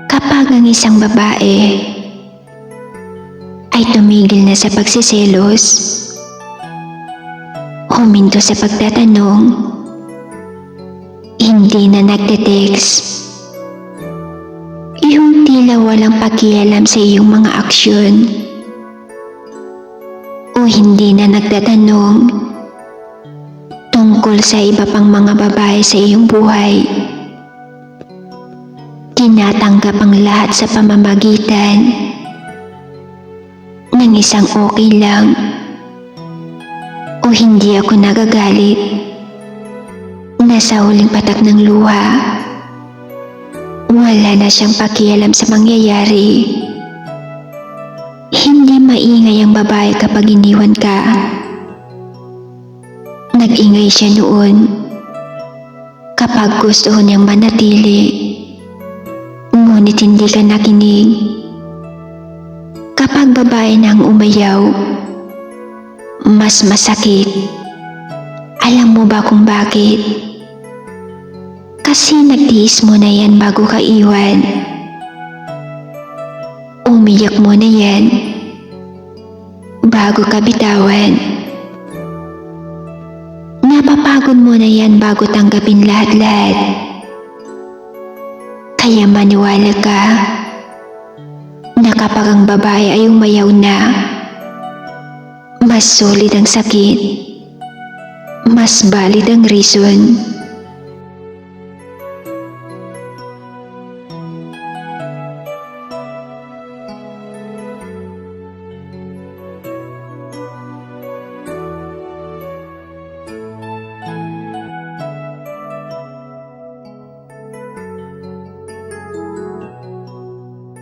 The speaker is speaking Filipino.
Kapag ang isang babae ay tumigil na sa pagsiselos, huminto sa pagtatanong, hindi na nagte-text, yung tila walang pakialam sa iyong mga aksyon, o hindi na nagtatanong tungkol sa iba pang mga babae sa iyong buhay, tinatanggap ang lahat sa pamamagitan ng isang okay lang o hindi ako nagagalit. Nasa huling patak ng luha, wala na siyang pakialam sa mangyayari. Hindi maingay ang babae kapag iniwan ka. Nag-ingay siya noon kapag gusto niyang manatili, ngunit hindi ka nakinig. Kapag babae na ang umayaw, mas masakit. Alam mo ba kung bakit? Kasi nagtiis mo na yan bago ka iwan. Umiyak mo na yan bago ka bitawan. Napapagod mo na yan bago tanggapin lahat-lahat. Kaya maniwala ka na kapag ang babae ay umayaw na, mas solid ang sakit, mas valid ang reason.